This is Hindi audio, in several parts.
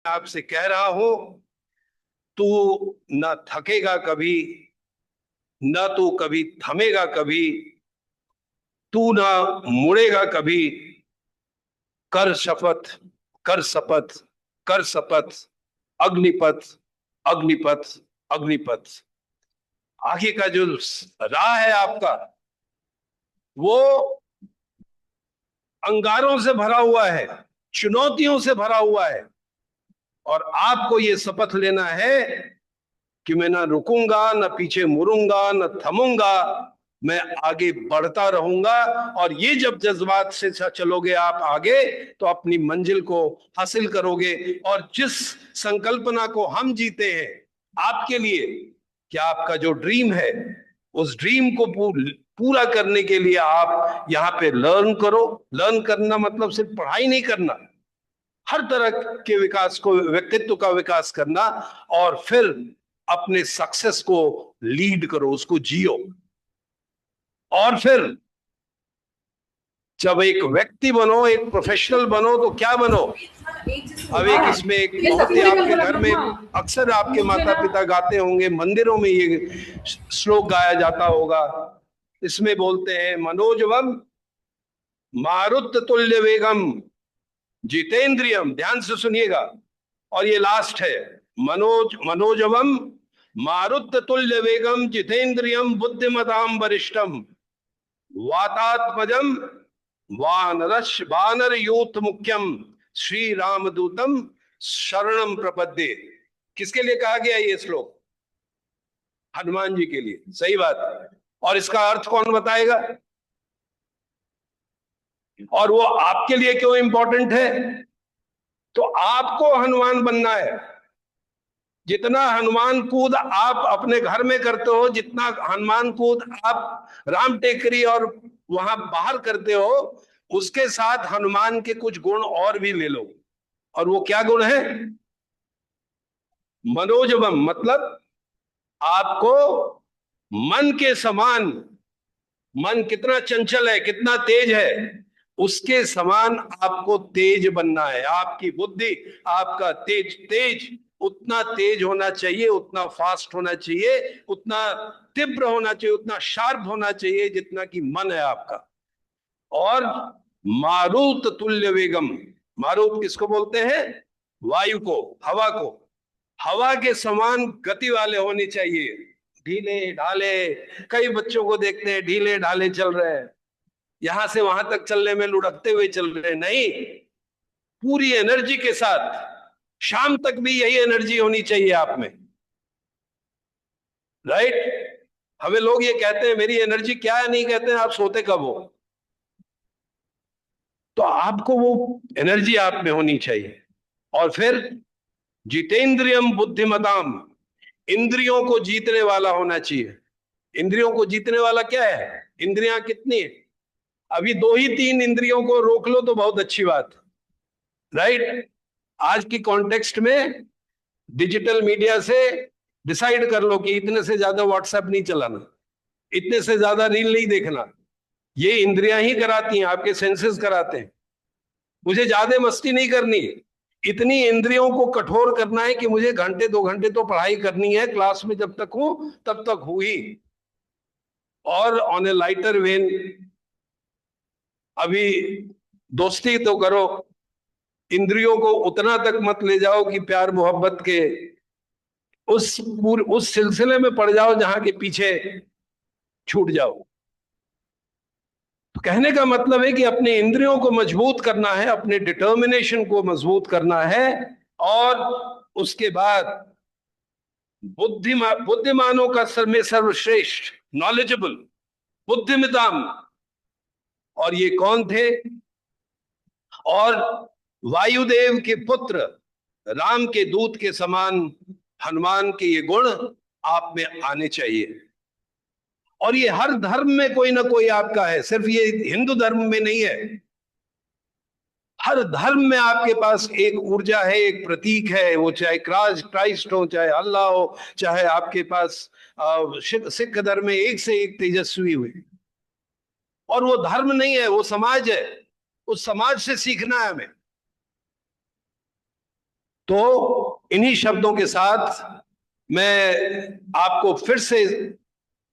आपसे कह रहा हूं, तू न थकेगा कभी, न तू कभी थमेगा कभी, तू ना मुड़ेगा कभी। कर शपथ, कर शपथ, कर शपथ, अग्निपथ, अग्निपथ, अग्निपथ। आगे का जो राह है आपका, वो अंगारों से भरा हुआ है, चुनौतियों से भरा हुआ है। और आपको ये शपथ लेना है कि मैं ना रुकूंगा, न पीछे मुड़ूंगा, न थमूंगा, मैं आगे बढ़ता रहूंगा। और ये जब जज्बात से चलोगे आप आगे, तो अपनी मंजिल को हासिल करोगे। और जिस संकल्पना को हम जीते हैं आपके लिए, कि आपका जो ड्रीम है, उस ड्रीम को पूरा करने के लिए आप यहाँ पे लर्न करो। लर्न करना मतलब सिर्फ पढ़ाई नहीं करना, हर तरह के विकास को, व्यक्तित्व का विकास करना। और फिर अपने सक्सेस को लीड करो, उसको जियो। और फिर जब एक व्यक्ति बनो, एक प्रोफेशनल बनो, तो क्या बनो? अब एक इसमें एक बहुत ही आपके घर में अक्सर आपके माता पिता गाते होंगे, मंदिरों में ये श्लोक गाया जाता होगा। इसमें बोलते हैं, मनोजवम मारुत तुल्य वेगम जितेंद्रियम। ध्यान से सुनिएगा, और ये लास्ट है। मनोजवम मारुत तुल्य वेगम जितेंद्रियम बुद्धिमताम वरिष्ठम वातात्मजम वानर यूथ मुख्यम श्री रामदूतम शरणम प्रपद्ये। किसके लिए कहा गया ये श्लोक? हनुमान जी के लिए। सही बात है। और इसका अर्थ कौन बताएगा? और वो आपके लिए क्यों इंपॉर्टेंट है? तो आपको हनुमान बनना है। जितना हनुमान कूद आप अपने घर में करते हो, जितना हनुमान कूद आप राम टेकरी और वहां बाहर करते हो, उसके साथ हनुमान के कुछ गुण और भी ले लो। और वो क्या गुण है? मनोजवम मतलब आपको मन के समान, मन कितना चंचल है, कितना तेज है, उसके समान आपको तेज बनना है। आपकी बुद्धि, आपका तेज तेज उतना तेज होना चाहिए, उतना फास्ट होना चाहिए, उतना तीव्र होना चाहिए, उतना शार्प होना चाहिए जितना कि मन है आपका। और मारुत तुल्य वेगम। मारुत किसको बोलते हैं? वायु को, हवा को। हवा के समान गति वाले होने चाहिए, ढीले ढाले। कई बच्चों को देखते हैं ढीले ढाले चल रहे हैं, यहां से वहां तक चलने में लुढ़कते हुए चल रहे हैं। नहीं, पूरी एनर्जी के साथ। शाम तक भी यही एनर्जी होनी चाहिए आप में। राइट? हमें लोग ये कहते हैं मेरी एनर्जी क्या है, नहीं कहते हैं आप सोते कब हो। तो आपको वो एनर्जी आप में होनी चाहिए। और फिर जितेंद्रियम बुद्धिमताम, इंद्रियों को जीतने वाला होना चाहिए। इंद्रियों को जीतने वाला क्या है? इंद्रियां कितनी है? अभी दो ही तीन इंद्रियों को रोक लो तो बहुत अच्छी बात। राइट? आज की कॉन्टेक्स्ट में डिजिटल मीडिया से डिसाइड कर लो कि इतने से ज्यादा व्हाट्सएप नहीं चलाना, इतने से ज्यादा रील नहीं देखना। ये इंद्रियां ही कराती हैं, आपके सेंसेस कराते हैं। मुझे ज्यादा मस्ती नहीं करनी, इतनी इंद्रियों को कठोर करना है कि मुझे घंटे 2 घंटे तो पढ़ाई करनी है, क्लास में जब तक हूं तब तक हुई। और ऑन ए लाइटर वेन, अभी दोस्ती तो करो, इंद्रियों को उतना तक मत ले जाओ कि प्यार मोहब्बत के उस सिलसिले में पड़ जाओ जहां के पीछे छूट जाओ। तो कहने का मतलब है कि अपने इंद्रियों को मजबूत करना है, अपने डिटर्मिनेशन को मजबूत करना है। और उसके बाद बुद्धिमानों का सर में सर्वश्रेष्ठ, नॉलेजेबल, बुद्धिमताम। और ये कौन थे? और वायुदेव के पुत्र, राम के दूत के समान हनुमान के ये गुण आप में आने चाहिए। और ये हर धर्म में कोई ना कोई आपका है, सिर्फ ये हिंदू धर्म में नहीं है। हर धर्म में आपके पास एक ऊर्जा है, एक प्रतीक है। वो चाहे क्राइस्ट हो, चाहे अल्लाह हो, चाहे आपके पास सिख धर्म में एक से एक तेजस्वी हुए। और वो धर्म नहीं है, वो समाज है। उस समाज से सीखना है हमें। तो इन्हीं शब्दों के साथ मैं आपको फिर से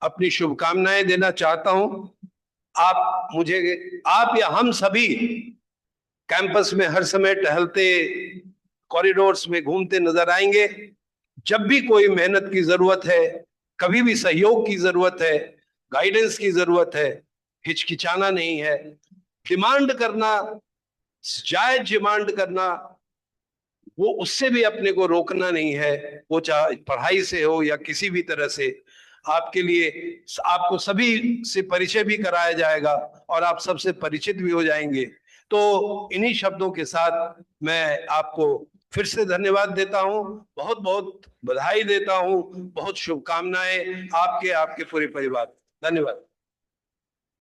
अपनी शुभकामनाएं देना चाहता हूं। आप या हम सभी कैंपस में हर समय टहलते, कॉरिडोर्स में घूमते नजर आएंगे। जब भी कोई मेहनत की जरूरत है, कभी भी सहयोग की जरूरत है, गाइडेंस की जरूरत है, हिचकिचाना नहीं है। डिमांड करना, जायज डिमांड करना, वो उससे भी अपने को रोकना नहीं है। वो चाहे पढ़ाई से हो या किसी भी तरह से, आपके लिए आपको सभी से परिचय भी कराया जाएगा और आप सबसे परिचित भी हो जाएंगे। तो इन्हीं शब्दों के साथ मैं आपको फिर से धन्यवाद देता हूं, बहुत बहुत बधाई देता हूं, बहुत शुभकामनाएं आपके, आपके पूरे परिवार। धन्यवाद।